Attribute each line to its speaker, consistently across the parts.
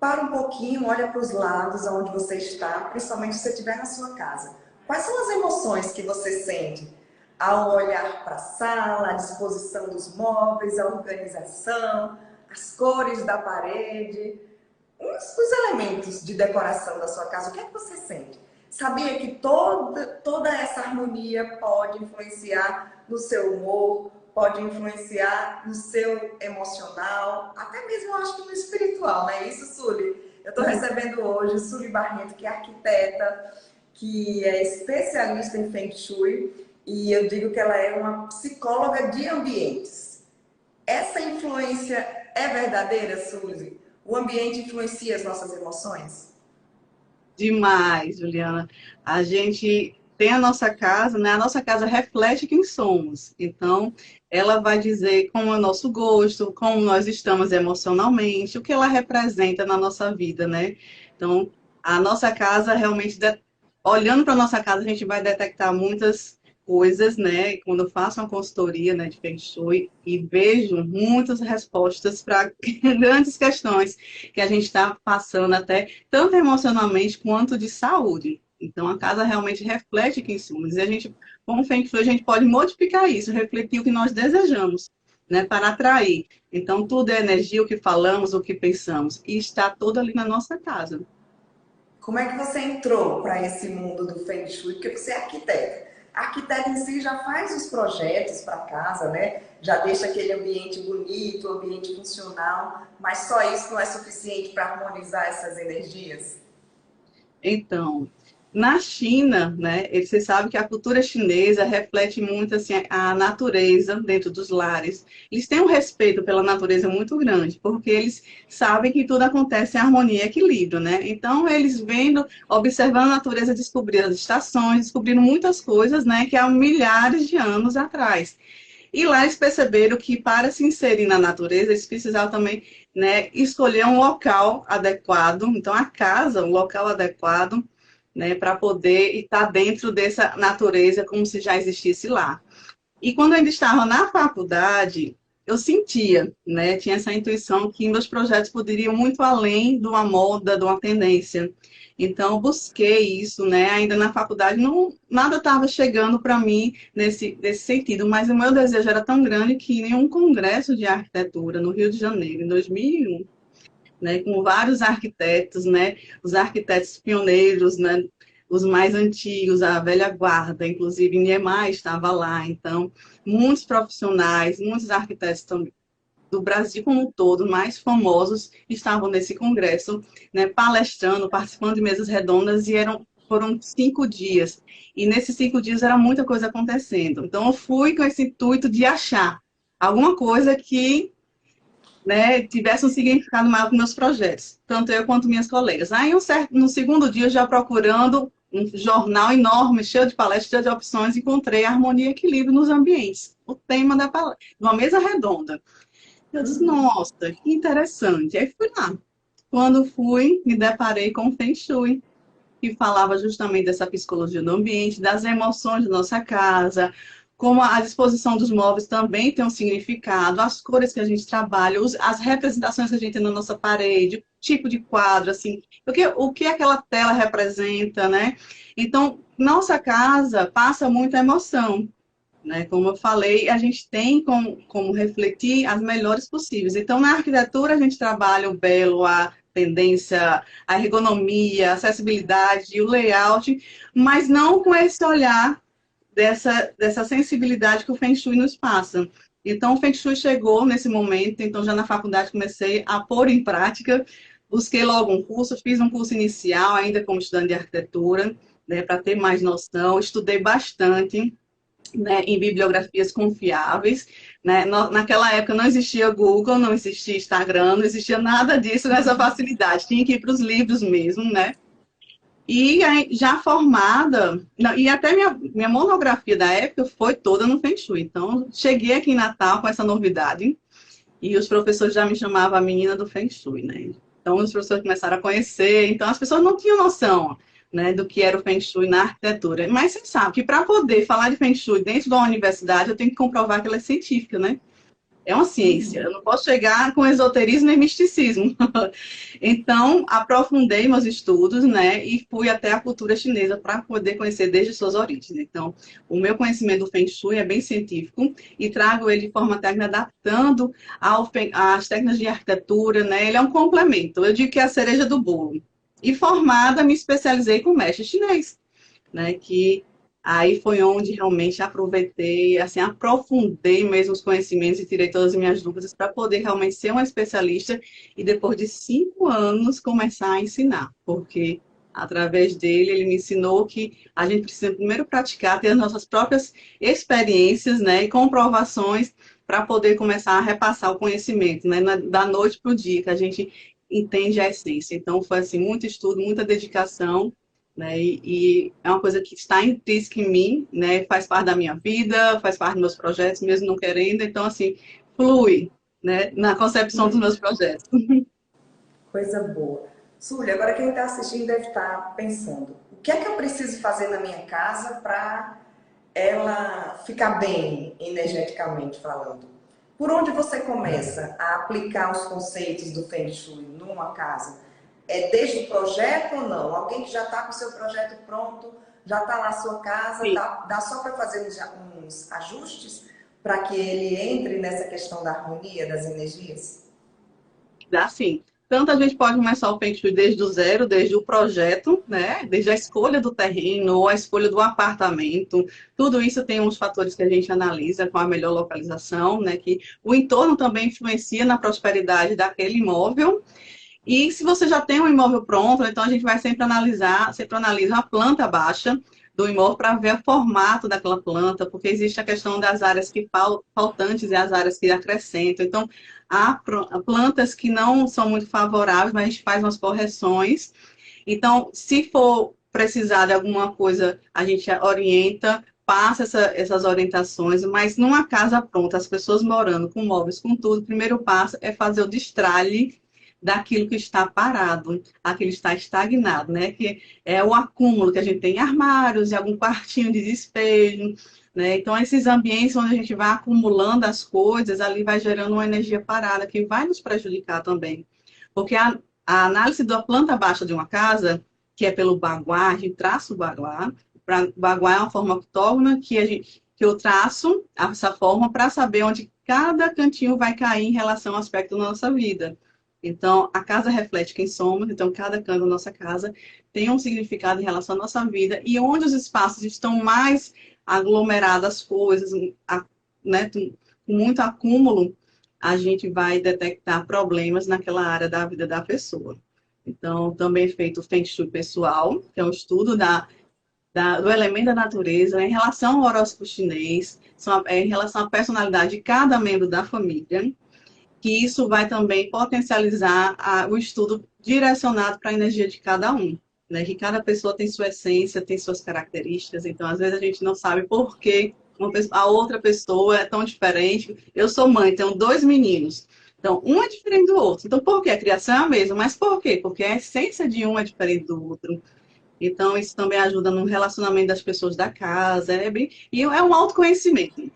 Speaker 1: Para um pouquinho, olha para os lados onde você está, principalmente se você estiver na sua casa. Quais são as emoções que você sente ao olhar para a sala, a disposição dos móveis, a organização, as cores da parede, os elementos de decoração da sua casa? O que é que você sente? Sabia que toda essa harmonia pode influenciar no seu humor, pode influenciar no seu emocional, até mesmo eu acho que no espiritual, não é isso, Suli? Eu estou recebendo hoje Suli Barreto, que é arquiteta, que é especialista em Feng Shui, e eu digo que ela é uma psicóloga de ambientes. Essa influência é verdadeira, Suzy? O ambiente influencia as nossas emoções?
Speaker 2: Demais, Juliana. A gente tem a nossa casa, né? A nossa casa reflete quem somos. Então, ela vai dizer como é o nosso gosto, como nós estamos emocionalmente, o que ela representa na nossa vida, né? Então, a nossa casa realmente, olhando para a nossa casa, a gente vai detectar muitas coisas, né? Quando eu faço uma consultoria, né, de Feng Shui e vejo muitas respostas para grandes questões que a gente está passando até tanto emocionalmente quanto de saúde. Então, a casa realmente reflete quem somos. E a gente, como Feng Shui, a gente pode modificar isso, refletir o que nós desejamos, né, para atrair. Então, tudo é energia, o que falamos, o que pensamos. E está tudo ali na nossa casa.
Speaker 1: Como é que você entrou para esse mundo do Feng Shui? Porque você é arquiteta. A arquiteta em si já faz os projetos para casa, né? Já deixa aquele ambiente bonito, ambiente funcional, mas só isso não é suficiente para harmonizar essas energias?
Speaker 2: Então, na China, né, você sabe que a cultura chinesa reflete muito assim, a natureza dentro dos lares. Eles têm um respeito pela natureza muito grande, porque eles sabem que tudo acontece em harmonia e equilíbrio, né? Então, eles vendo, observando a natureza, descobriram as estações, descobriram muitas coisas, né, que há milhares de anos atrás. E lá eles perceberam que para se inserir na natureza, eles precisavam também, né, escolher um local adequado. Então, a casa, um local adequado, né, para poder estar dentro dessa natureza como se já existisse lá. E quando eu ainda estava na faculdade, eu sentia, né, tinha essa intuição que meus projetos poderiam muito além de uma moda, de uma tendência. Então, eu busquei isso, né, ainda na faculdade, não, nada estava chegando para mim nesse sentido, mas o meu desejo era tão grande que em um congresso de arquitetura no Rio de Janeiro, em 2001, né, com vários arquitetos, né, os arquitetos pioneiros, né, os mais antigos, a velha guarda, inclusive Niemeyer estava lá, então, muitos profissionais, muitos arquitetos também do Brasil como um todo, mais famosos, estavam nesse congresso, né, palestrando, participando de mesas redondas, e foram 5 dias. E nesses 5 dias era muita coisa acontecendo. Então, eu fui com esse intuito de achar alguma coisa que, né, tivesse um significado maior para meus projetos, tanto eu quanto minhas colegas. Aí, no segundo dia, já procurando um jornal enorme, cheio de palestras, cheio de opções, encontrei harmonia e equilíbrio nos ambientes, o tema da palestra, uma mesa redonda. Eu disse,
Speaker 1: Uhum.
Speaker 2: nossa, que interessante. Aí fui lá. Quando fui, me deparei com o Feng Shui, que falava justamente dessa psicologia do ambiente, das emoções da nossa casa, como a disposição dos móveis também tem um significado, as cores que a gente trabalha, as representações que a gente tem na nossa parede, o tipo de quadro, assim, o que aquela tela representa, né? Então, nossa casa passa muita emoção, né? Como eu falei, a gente tem como refletir as melhores possíveis. Então, na arquitetura, a gente trabalha o belo, a tendência, a ergonomia, a acessibilidade, o layout, mas não com esse olhar dessa sensibilidade que o Feng Shui nos passa. Então, o Feng Shui chegou nesse momento, então já na faculdade comecei a pôr em prática, busquei logo um curso, fiz um curso inicial, ainda como estudante de arquitetura, né, para ter mais noção, estudei bastante, né, em bibliografias confiáveis, né? Naquela época não existia Google, não existia Instagram, não existia nada disso nessa facilidade, tinha que ir para os livros mesmo, né? E aí, já formada, não, e até minha monografia da época foi toda no Feng Shui, então cheguei aqui em Natal com essa novidade, e os professores já me chamavam a menina do Feng Shui, né? Então, os professores começaram a conhecer, então as pessoas não tinham noção, né, do que era o Feng Shui na arquitetura. Mas você sabe que para poder falar de Feng Shui dentro da universidade, eu tenho que comprovar que ela é científica, né? É uma ciência. Eu não posso chegar com esoterismo e misticismo. Então, aprofundei meus estudos, né? E fui até a cultura chinesa para poder conhecer desde suas origens. Então, o meu conhecimento do Feng Shui é bem científico e trago ele de forma técnica, adaptando às técnicas de arquitetura, né? Ele é um complemento. Eu digo que é a cereja do bolo. E formada, me especializei com mestre chinês, né? Que aí foi onde realmente aproveitei, assim, aprofundei mesmo os conhecimentos e tirei todas as minhas dúvidas para poder realmente ser uma especialista e depois de 5 anos começar a ensinar, porque através dele ele me ensinou que a gente precisa primeiro praticar, ter as nossas próprias experiências, né, e comprovações para poder começar a repassar o conhecimento, né, da noite para o dia, que a gente entende a essência. Então foi assim, muito estudo, muita dedicação, né? E é uma coisa que está intrínseca em mim, né? Faz parte da minha vida, faz parte dos meus projetos, mesmo não querendo. Então, assim, flui, né? Na concepção dos meus projetos.
Speaker 1: Coisa boa. Súlia, agora quem está assistindo deve estar pensando: o que é que eu preciso fazer na minha casa para ela ficar bem, energeticamente falando? Por onde você começa a aplicar os conceitos do Feng Shui numa casa? É desde o projeto ou não? Alguém que já está com o seu projeto pronto, já está lá na sua casa,
Speaker 2: Sim,
Speaker 1: dá só para fazer uns ajustes para que ele entre nessa questão da harmonia das energias?
Speaker 2: dá sim. Tanto a gente pode começar o Feng Shui desde o zero, desde o projeto, né? Desde a escolha do terreno ou a escolha do apartamento. Tudo isso tem uns fatores que a gente analisa com a melhor localização, né? Que o entorno também influencia na prosperidade daquele imóvel. E se você já tem um imóvel pronto, então a gente vai sempre analisa a planta baixa do imóvel para ver o formato daquela planta, porque existe a questão das áreas que faltantes e as áreas que acrescentam. Então, há plantas que não são muito favoráveis, mas a gente faz umas correções. Então, se for precisar de alguma coisa, a gente orienta, passa essas orientações, mas numa casa pronta, as pessoas morando com móveis, com tudo, o primeiro passo é fazer o destralhe daquilo que está parado, aquilo que está estagnado, né? Que é o acúmulo que a gente tem em armários, em algum quartinho de despejo, né? Então, esses ambientes onde a gente vai acumulando as coisas, ali vai gerando uma energia parada que vai nos prejudicar também. Porque a análise da planta baixa de uma casa, que é pelo baguá, a gente traça o baguá. Baguá é uma forma octógona que eu traço essa forma para saber onde cada cantinho vai cair em relação ao aspecto da nossa vida. Então, a casa reflete quem somos, então cada canto da nossa casa tem um significado em relação à nossa vida, e onde os espaços estão mais aglomeradas as coisas, né, com muito acúmulo, a gente vai detectar problemas naquela área da vida da pessoa. Então, também é feito o Feng Shui pessoal, que é um estudo do elemento da natureza em relação ao horóscopo chinês, em relação à personalidade de cada membro da família, que isso vai também potencializar o estudo direcionado para a energia de cada um, né? Que cada pessoa tem sua essência, tem suas características, então às vezes a gente não sabe por que a outra pessoa é tão diferente. Eu sou mãe, tenho 2 meninos, então um é diferente do outro. Então por quê? A criação é a mesma, mas por quê? Porque a essência de um é diferente do outro. Então isso também ajuda no relacionamento das pessoas da casa, e é um autoconhecimento.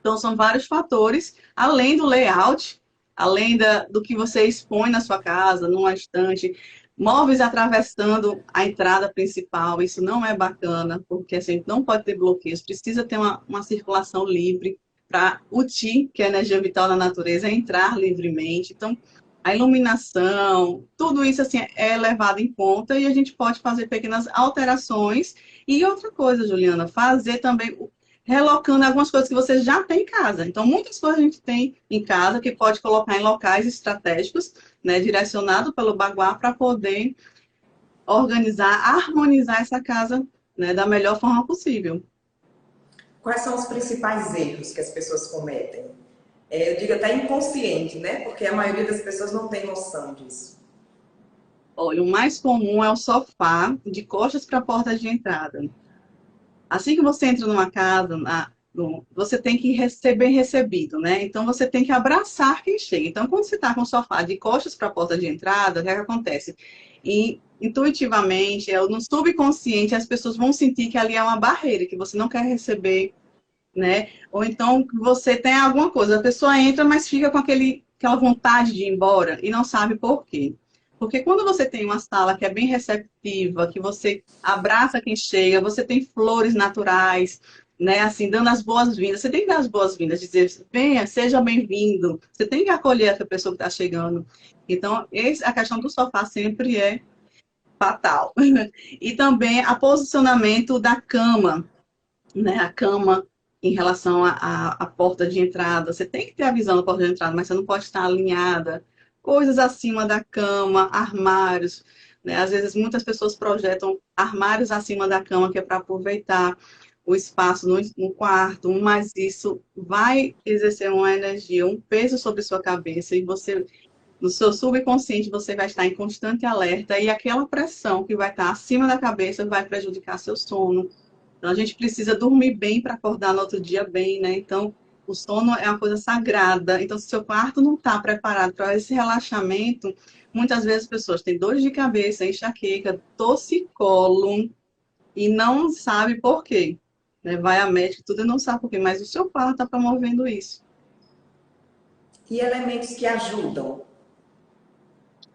Speaker 2: Então, são vários fatores, além do layout, além do que você expõe na sua casa, numa estante, móveis atravessando a entrada principal, isso não é bacana, porque a gente não pode ter bloqueios, precisa ter uma circulação livre para o Qi, que é a energia vital da natureza, entrar livremente. Então, a iluminação, tudo isso assim é levado em conta e a gente pode fazer pequenas alterações. E outra coisa, Juliana, fazer também relocando algumas coisas que você já tem em casa. Então, muitas coisas a gente tem em casa que pode colocar em locais estratégicos, né, direcionado pelo Baguá para poder organizar, harmonizar essa casa, né, da melhor forma possível.
Speaker 1: Quais são os principais erros que as pessoas cometem? Eu digo até inconsciente, né? Porque a maioria das pessoas não tem noção disso.
Speaker 2: Olha, o mais comum é o sofá de costas para a porta de entrada. Assim que você entra numa casa, você tem que ser bem recebido, né? Então você tem que abraçar quem chega. Então, quando você está com o sofá de costas para a porta de entrada, o que é que acontece? E, intuitivamente, no subconsciente, as pessoas vão sentir que ali é uma barreira, que você não quer receber né? Ou então você tem alguma coisa, a pessoa entra, mas fica com aquela vontade de ir embora e não sabe por quê. Porque quando você tem uma sala que é bem receptiva, que você abraça quem chega, você tem flores naturais, né? Assim, dando as boas-vindas. Você tem que dar as boas-vindas, dizer, venha, seja bem-vindo. Você tem que acolher essa pessoa que está chegando. Então, a questão do sofá sempre é fatal. E também o posicionamento da cama, né? A cama em relação à porta de entrada. Você tem que ter a visão da porta de entrada, mas você não pode estar alinhada. Coisas acima da cama, armários, né? Às vezes muitas pessoas projetam armários acima da cama, que é para aproveitar o espaço no quarto, mas isso vai exercer uma energia, um peso sobre sua cabeça e você, no seu subconsciente, você vai estar em constante alerta e aquela pressão que vai estar acima da cabeça vai prejudicar seu sono. Então, a gente precisa dormir bem para acordar no outro dia bem, né? Então, o sono é uma coisa sagrada. Então, se seu quarto não está preparado para esse relaxamento, muitas vezes as pessoas têm dores de cabeça, enxaqueca, torcicolo e não sabe por quê. Né? Vai a médico, tudo e não sabe por quê, mas o seu quarto está promovendo isso.
Speaker 1: E elementos que ajudam?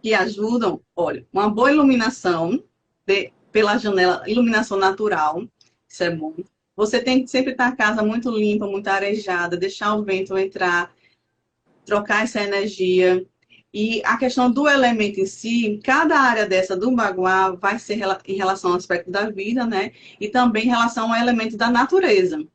Speaker 2: Que ajudam, olha, uma boa iluminação pela janela, iluminação natural, isso é bom. Você tem que sempre estar a casa muito limpa, muito arejada, deixar o vento entrar, trocar essa energia. E a questão do elemento em si, cada área dessa do Baguá vai ser em relação ao aspecto da vida, né? E também em relação ao elemento da natureza.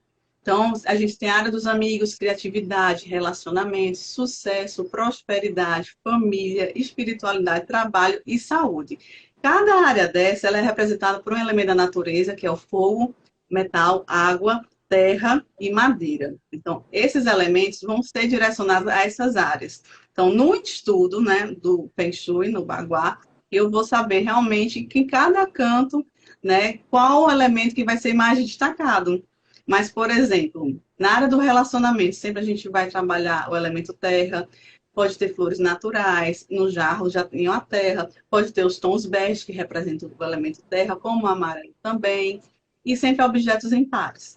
Speaker 2: Então, a gente tem a área dos amigos, criatividade, relacionamentos, sucesso, prosperidade, família, espiritualidade, trabalho e saúde. Cada área dessa ela é representada por um elemento da natureza, que é o fogo, metal, água, terra e madeira. Então, esses elementos vão ser direcionados a essas áreas. Então, no estudo, né, do Feng Shui, no Baguá, eu vou saber realmente que em cada canto, né, qual o elemento que vai ser mais destacado. Mas, por exemplo, na área do relacionamento, sempre a gente vai trabalhar o elemento terra, pode ter flores naturais, no jarro já tem a terra, pode ter os tons bege, que representam o elemento terra, como o amarelo também, e sempre objetos em pares.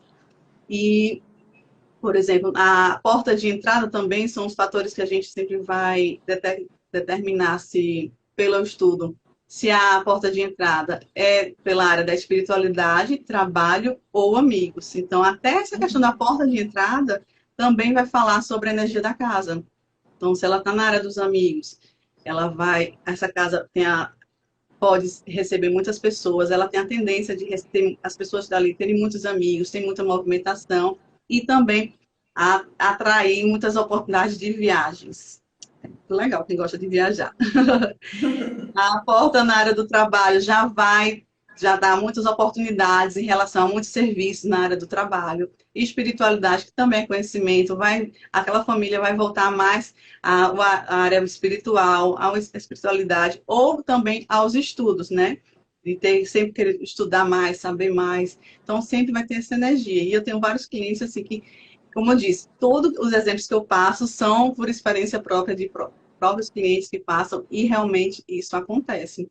Speaker 2: E, por exemplo, a porta de entrada também são os fatores que a gente sempre vai determinar se, pelo estudo, se a porta de entrada é pela área da espiritualidade, trabalho ou amigos. Então, até essa questão da porta de entrada também vai falar sobre a energia da casa. Então, se ela está na área dos amigos, essa casa pode receber muitas pessoas, ela tem a tendência de receber, as pessoas dali terem muitos amigos, tem muita movimentação e também atrair muitas oportunidades de viagens. É muito legal quem gosta de viajar. A porta na área do trabalho já dá muitas oportunidades em relação a muitos serviços na área do trabalho. E espiritualidade, que também é conhecimento, aquela família vai voltar mais à área espiritual, à espiritualidade, ou também aos estudos, né? De ter, sempre querer estudar mais, saber mais. Então, sempre vai ter essa energia. E eu tenho vários clientes, assim, que, como eu disse, todos os exemplos que eu passo são por experiência própria de próprios clientes que passam, e realmente isso acontece.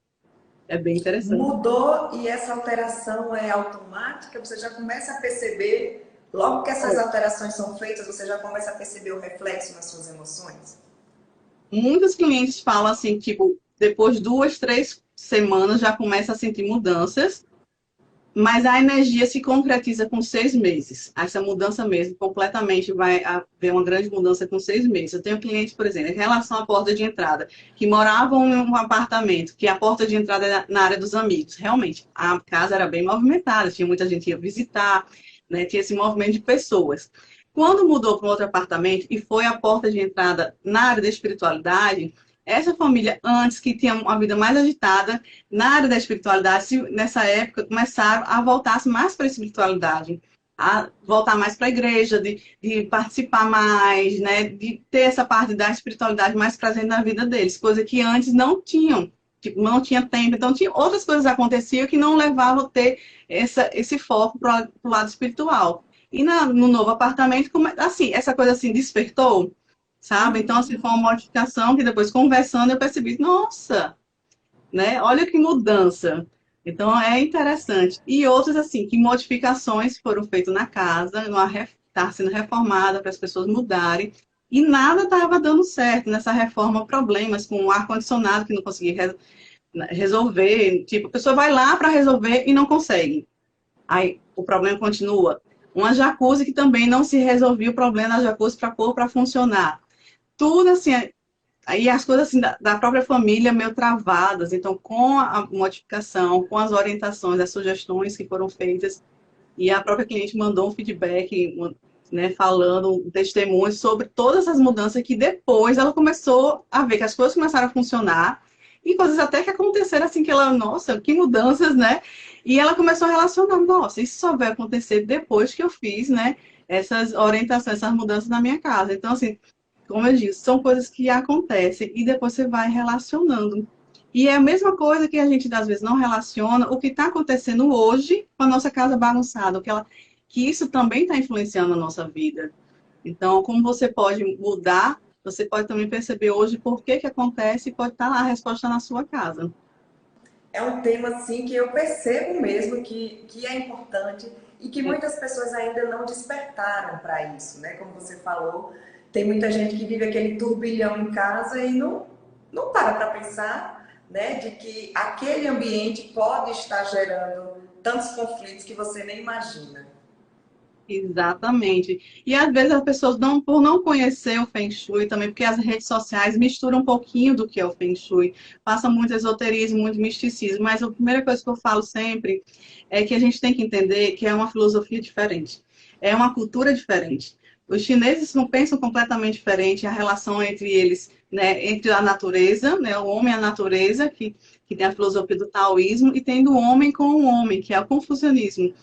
Speaker 2: É bem interessante.
Speaker 1: Mudou e essa alteração é automática? Você já começa a perceber, logo que essas alterações são feitas, você já começa a perceber o reflexo nas suas emoções?
Speaker 2: Muitos clientes falam assim, tipo, depois de 2, 3 semanas já começa a sentir mudanças, mas a energia se concretiza com 6 meses. Essa mudança mesmo, completamente vai haver uma grande mudança com 6 meses. Eu tenho clientes, por exemplo, em relação à porta de entrada, que moravam em um apartamento, que a porta de entrada era na área dos amigos. Realmente, a casa era bem movimentada, tinha muita gente que ia visitar, né, tinha esse movimento de pessoas. Quando mudou para um outro apartamento e foi a porta de entrada na área da espiritualidade, essa família, antes que tinha uma vida mais agitada, na área da espiritualidade, nessa época, começaram a voltar mais para a espiritualidade, a voltar mais para a igreja, de participar mais, né? De ter essa parte da espiritualidade mais presente na vida deles, coisa que antes não tinham, tipo, não tinha tempo. Então, tinha outras coisas aconteciam que não levavam a ter esse foco para o lado espiritual. E no novo apartamento, assim, essa coisa assim despertou, sabe? Então, assim, foi uma modificação que depois, conversando, eu percebi, nossa, né? Olha que mudança. Então, é interessante. E outras, assim, que modificações foram feitas na casa, uma estar sendo reformada para as pessoas mudarem. E nada estava dando certo nessa reforma, problemas com o ar-condicionado que não conseguia resolver. Tipo, a pessoa vai lá para resolver e não consegue. Aí o problema continua. Uma jacuzzi que também não se resolvia o problema da jacuzzi para pôr para funcionar. Tudo assim, aí as coisas assim da própria família meio travadas. Então, com a modificação, com as orientações, as sugestões que foram feitas, e a própria cliente mandou um feedback, né, falando um testemunho sobre todas as mudanças que depois ela começou a ver que as coisas começaram a funcionar e coisas até que aconteceram assim que ela, nossa, que mudanças, né? E ela começou a relacionar, nossa, isso só vai acontecer depois que eu fiz, né, essas orientações, essas mudanças na minha casa. Então, assim, como eu disse, são coisas que acontecem e depois você vai relacionando. E é a mesma coisa que a gente, às vezes, não relaciona o que está acontecendo hoje com a nossa casa bagunçada, que isso também está influenciando a nossa vida. Então, como você pode mudar, você pode também perceber hoje por que que acontece e pode estar lá a resposta na sua casa.
Speaker 1: É um tema assim que eu percebo mesmo que é importante e que muitas pessoas ainda não despertaram para isso, né? Como você falou, tem muita gente que vive aquele turbilhão em casa e não para pensar, né, de que aquele ambiente pode estar gerando tantos conflitos que você nem imagina.
Speaker 2: Exatamente. E às vezes as pessoas não, por não conhecer o Feng Shui também, porque as redes sociais misturam um pouquinho do que é o Feng Shui, passa muito esoterismo, muito misticismo, mas a primeira coisa que eu falo sempre é que a gente tem que entender que é uma filosofia diferente, é uma cultura diferente. Os chineses não pensam completamente diferente a relação entre eles, né, entre a natureza, né, o homem e a natureza, que tem a filosofia do taoísmo, e tem do homem com o homem, que é o confucionismo,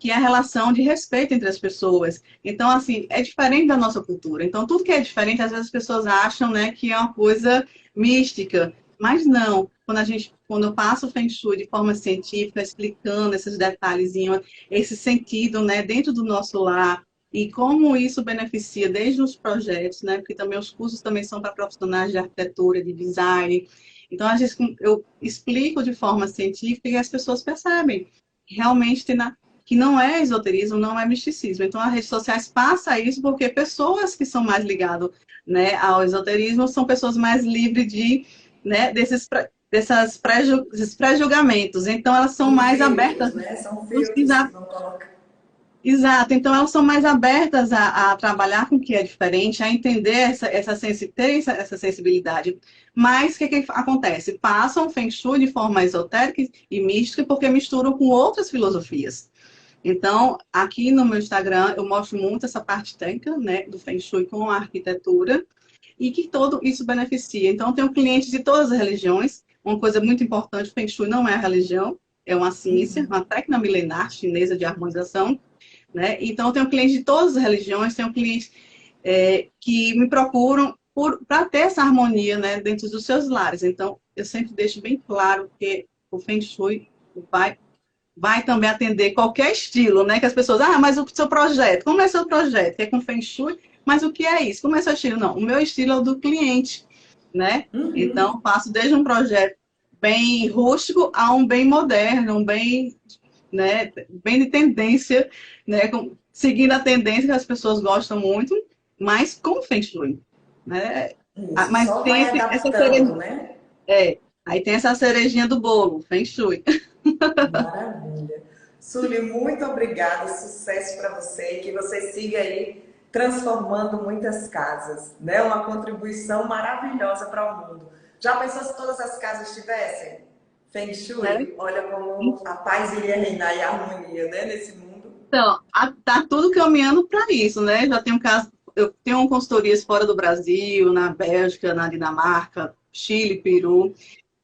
Speaker 2: que é a relação de respeito entre as pessoas. Então, assim, é diferente da nossa cultura. Então, tudo que é diferente, às vezes as pessoas acham, né, que é uma coisa mística, mas não. Quando eu passo o Feng Shui de forma científica, explicando esses detalhezinhos, esse sentido, né, dentro do nosso lar, e como isso beneficia desde os projetos, né, porque também os cursos também são para profissionais de arquitetura, de design. Então, eu explico de forma científica e as pessoas percebem. Realmente tem que não é esoterismo, não é misticismo. Então, as redes sociais passa isso porque pessoas que são mais ligadas, né, ao esoterismo são pessoas mais livres de, né, desses pré-julgamentos. Então, elas são
Speaker 1: Em
Speaker 2: mais abertas.
Speaker 1: filtros, né? São filtros que
Speaker 2: Exato,
Speaker 1: vão colocar.
Speaker 2: exato. Então, elas são mais abertas a trabalhar com o que é diferente, a entender ter essa sensibilidade. Mas o que acontece? Passam o Feng Shui de forma esotérica e mística porque misturam com outras filosofias. Então, aqui no meu Instagram, eu mostro muito essa parte técnica, né, do Feng Shui com a arquitetura e que todo isso beneficia. Então, eu tenho clientes de todas as religiões. Uma coisa muito importante, o Feng Shui não é a religião, é uma ciência, uma técnica milenar chinesa de harmonização, né? Então, eu tenho clientes de todas as religiões, tenho clientes que me procuram para ter essa harmonia, né, dentro dos seus lares. Então, eu sempre deixo bem claro que o Feng Shui vai também atender qualquer estilo, né? Que as pessoas, mas o seu projeto, como é seu projeto? É com Feng Shui, mas o que é isso? Como é seu estilo? Não, o meu estilo é o do cliente, né? Então, faço desde um projeto bem rústico a um bem moderno, um bem, né, bem de tendência, né? Seguindo a tendência que as pessoas gostam muito, mas com Feng Shui, né?
Speaker 1: Isso,
Speaker 2: Mas
Speaker 1: só
Speaker 2: tem
Speaker 1: vai
Speaker 2: essa
Speaker 1: adaptando,
Speaker 2: cerejinha,
Speaker 1: né?
Speaker 2: aí tem essa cerejinha do bolo, Feng Shui.
Speaker 1: Maravilha. Sueli, muito obrigada, sucesso para você e que você siga aí transformando muitas casas, né? Uma contribuição maravilhosa para o mundo. Já pensou se todas as casas tivessem Feng
Speaker 2: Né?
Speaker 1: Shui? Olha como a paz iria reinar e a harmonia, né, nesse mundo.
Speaker 2: Então, tá tudo caminhando para isso, né? Já tenho caso, eu tenho consultorias fora do Brasil, na Bélgica, na Dinamarca, Chile, Peru,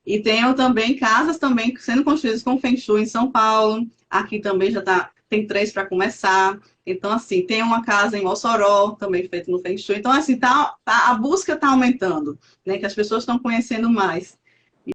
Speaker 2: e tenho também casas também sendo construídas com Feng Shui em São Paulo. Aqui também tem 3 para começar. Então, assim, tem uma casa em Mossoró, também feita no Feng Shui. Então, assim, a busca está aumentando, né? Que as pessoas estão conhecendo mais.